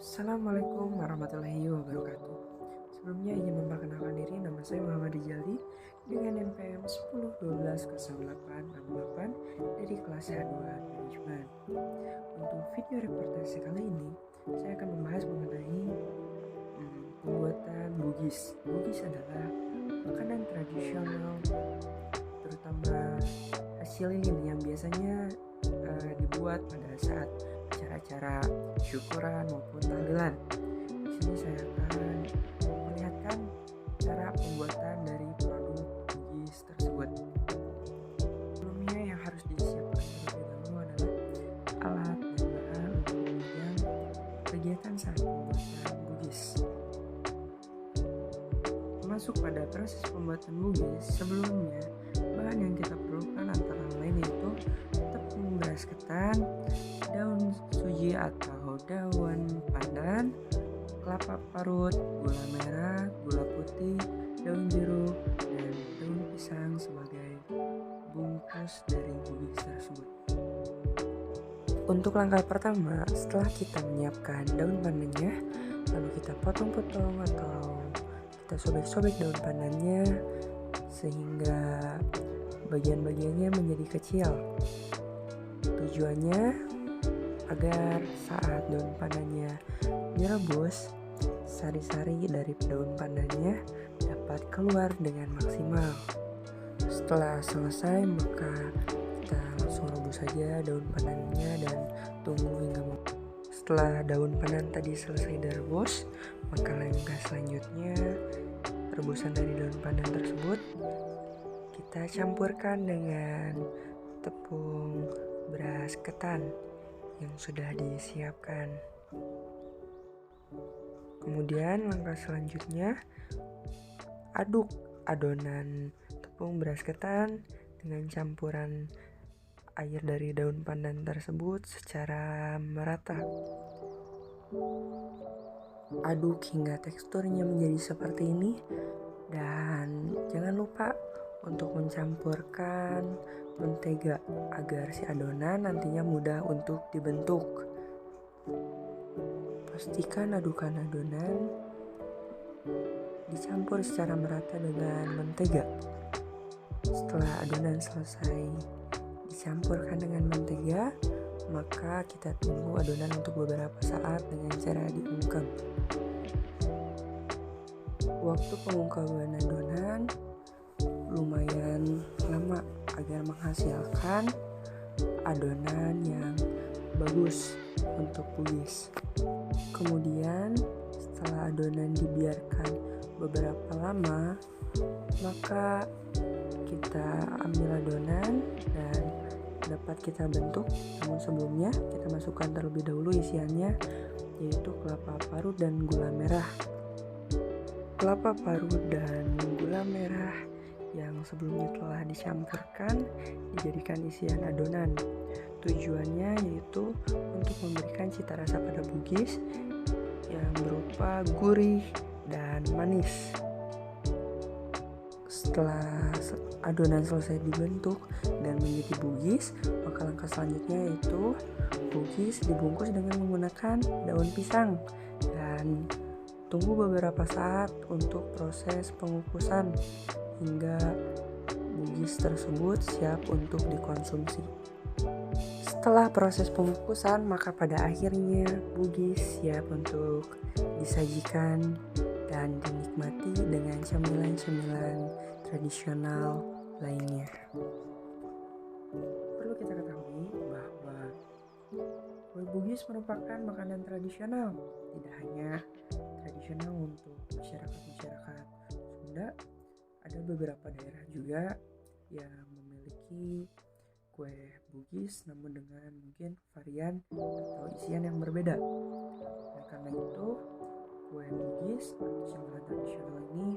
Assalamualaikum warahmatullahi wabarakatuh. Sebelumnya ingin memperkenalkan diri, nama saya Muhammad Rijali dengan NPM 10120868 dari kelas H2 Manajemen. Untuk video reportase kali ini, saya akan membahas mengenai pembuatan bugis. Bugis adalah makanan tradisional, terutama hasil lilin yang biasanya dibuat pada saat acara-acara syukuran maupun tahlilan. Di sini saya akan melihatkan cara pembuatan dari produk bugis tersebut. Sebelumnya yang harus disiapkan terlebih dahulu adalah alat dan bahan untuk menunjang kegiatan saat pembuatan bugis. Masuk pada proses pembuatan bugis, sebelumnya bahan yang kita perlukan antara lain yaitu tepung beras ketan, daun suji atau daun pandan, kelapa parut, gula merah, gula putih, daun jeruk, dan daun pisang sebagai bungkus dari bugis tersebut. Untuk langkah pertama, setelah kita menyiapkan daun pandannya, lalu kita potong-potong atau kita sobek-sobek daun pandannya sehingga bagian-bagiannya menjadi kecil. Tujuannya agar saat daun pandannya direbus, sari-sari dari daun pandannya dapat keluar dengan maksimal. Setelah selesai, maka kita langsung rebus saja daun pandannya dan tunggu hingga setelah daun pandan tadi selesai direbus, maka langkah selanjutnya rebusan dari daun pandan tersebut kita campurkan dengan tepung beras ketan yang sudah disiapkan. Kemudian langkah selanjutnya aduk adonan tepung beras ketan dengan campuran air dari daun pandan tersebut secara merata. Aduk hingga teksturnya menjadi seperti ini, dan jangan lupa untuk mencampurkan mentega agar si adonan nantinya mudah untuk dibentuk. Pastikan adukan adonan dicampur secara merata dengan mentega. Setelah adonan selesai dicampurkan dengan mentega, maka kita tunggu adonan untuk beberapa saat dengan cara diungkep. Waktu pengungkapan adonan lumayan lama agar menghasilkan adonan yang bagus untuk bugis. Kemudian setelah adonan dibiarkan beberapa lama, maka kita ambil adonan dan dapat kita bentuk. Namun sebelumnya kita masukkan terlebih dahulu isiannya, yaitu kelapa parut dan gula merah. Kelapa parut dan gula merah yang sebelumnya telah dicampurkan dijadikan isian adonan. Tujuannya yaitu untuk memberikan cita rasa pada bugis yang berupa gurih dan manis. Setelah adonan selesai dibentuk dan menjadi bugis, maka langkah selanjutnya yaitu bugis dibungkus dengan menggunakan daun pisang dan tunggu beberapa saat untuk proses pengukusan hingga bugis tersebut siap untuk dikonsumsi. Setelah proses pengukusan, maka pada akhirnya bugis siap untuk disajikan dan dinikmati dengan camilan-camilan tradisional lainnya. Perlu kita ketahui bahwa kue bugis merupakan makanan tradisional, tidak hanya tradisional untuk masyarakat Sunda. Ada beberapa daerah juga yang memiliki kue bugis namun dengan mungkin varian atau isian yang berbeda. Oleh karena itu, kue bugis atau camilan tradisional ini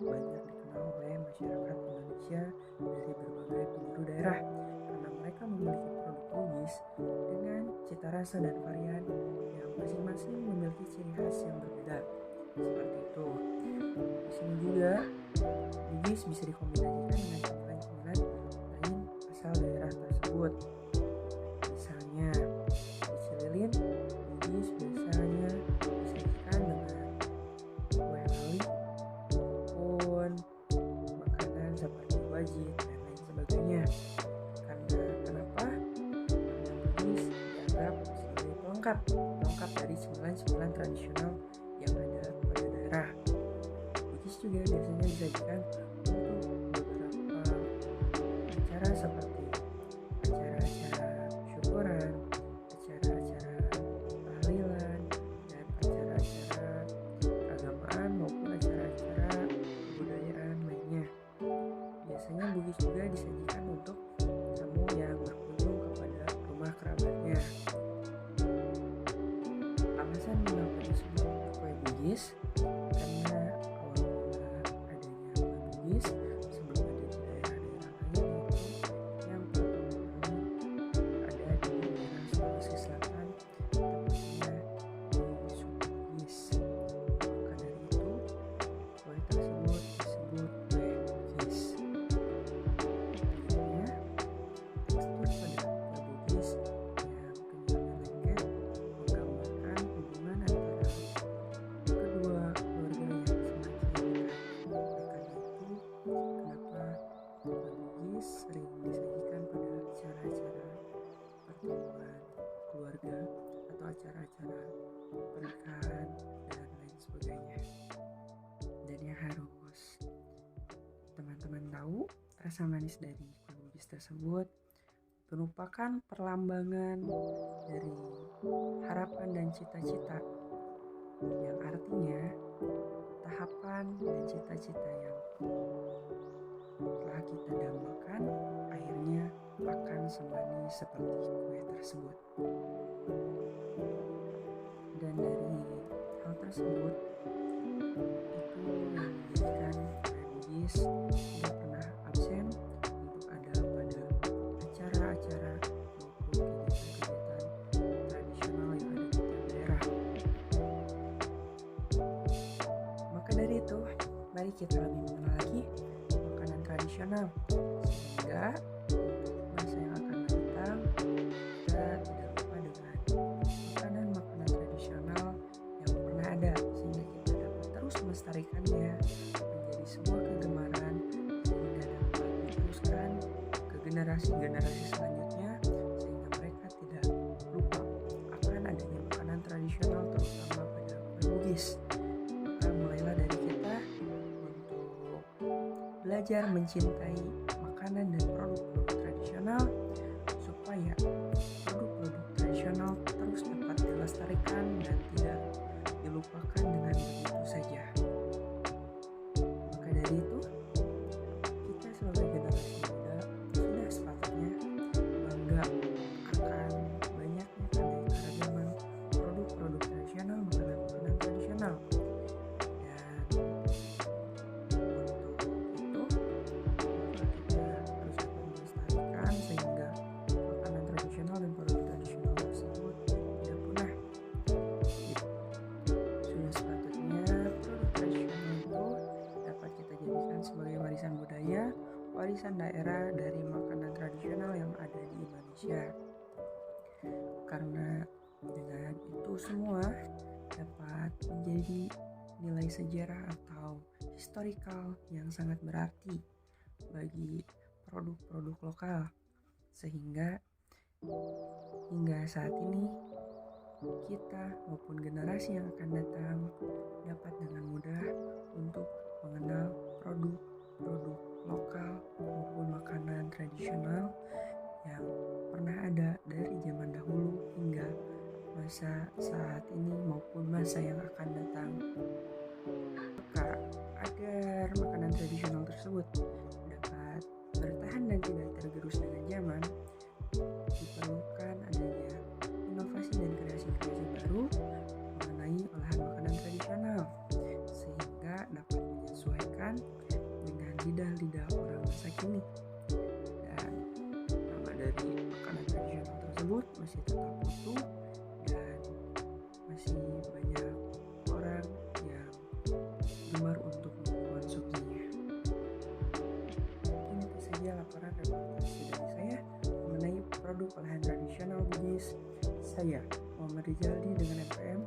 banyak dikenal oleh masyarakat Indonesia dari berbagai penjuru daerah karena mereka memiliki produk bugis dengan cita rasa dan varian yang masing-masing memiliki ciri khas yang berbeda. Seperti itu. Di sini juga bugis bisa dikombinasikan dengan camilan-camilan lain asal daerah tersebut. Misalnya di Cililin, bugis biasanya lengkap dari 9 tradisional yang ada pada daerah. Bugis juga biasanya disajikan untuk beberapa acara seperti acara-acara syukuran, acara-acara tahlilan, dan acara-acara keagamaan maupun acara-acara kebudayaan lainnya. Biasanya bugis juga disajikan untuk tamu yang berkunjung kepada rumah kerabatnya. Alasan mengapa disebut kue bugis karena awal mula adanya kue bugis sebelum ada di daerah-daerah lain, yaitu yang pertama kali ada di daerah Sulawesi Selatan, tepatnya di suku Bugis. Maka dari itu kue tersebut disebut kue bugis. Bedanya, tekstur pada kue bugis yang kenyal dan lengket menggambarkan hubungan antara kedua keluarga yang semakin dekat. Oleh karena itu, kenapa kue bugis sering disajikan pada acara-acara pertemuan keluarga atau acara-acara pernikahan dan lain sebagainya. Dan yang harus teman-teman tahu, rasa manis dari kue bugis tersebut merupakan perlambangan dari harapan dan cita-cita, yang artinya tahapan dan cita-cita yang telah kita dambakan akhirnya akan semanis seperti kue tersebut. Dan dari hal tersebut itu yang menjadikan kue bugis tidak pernah absen untuk ada pada acara-acara maupun kegiatan-kegiatan tradisional yang ada di tiap daerah. Maka dari itu, mari kita lebih mengenal lagi makanan tradisional, sehingga untuk masa yang akan datang kita tidak lupa dengan makanan-makanan tradisional yang pernah ada, sehingga kita dapat terus melestarikannya menjadi sebuah kegemaran, sehingga dapat diteruskan ke generasi-generasi selanjutnya, sehingga mereka tidak lupa akan adanya makanan tradisional, terutama pada kue bugis. Maka mulailah dari kita untuk belajar mencintai makanan dan produk-produk tradisional, supaya produk-produk tradisional terus dapat dilestarikan dan tidak dilupakan dengan begitu saja. Maka dari itu, kita sebagai generasi muda sudah sepatutnya bangga akan banyaknya keanekaragaman produk-produk tradisional, makanan-makanan tradisional. Dan untuk itu, maka kita harus dapat melestarikan sehingga makanan tradisional dan produk tradisional tersebut tidak punah. Sudah sepatutnya produk tradisional itu dapat kita jadikan sebagai warisan budaya, warisan daerah dari makanan tradisional yang ada di Indonesia. Karena dengan itu semua dapat menjadi nilai sejarah atau historical yang sangat berarti bagi produk-produk lokal, sehingga hingga saat ini kita maupun generasi yang akan datang dapat dengan mudah untuk mengenal produk-produk lokal maupun makanan tradisional yang pernah ada dari zaman dahulu hingga masa saat ini maupun masa yang akan datang. Maka agar makanan tradisional tersebut dapat bertahan dan tidak tergerus dengan zaman, diperlukan adanya inovasi dan kreasi-kreasi baru mengenai olahan makanan tradisional, sehingga dapat menyesuaikan dengan lidah-lidah orang masa kini. Dan nama dari makanan tradisional tersebut masih tetap utuh dan masih banyak orang yang gemar untuk mengkonsumsinya. Mungkin itu saja laporan reportase dari saya mengenai produk olahan tradisional Bugis. Saya Muhammad Rizaldi dengan FPM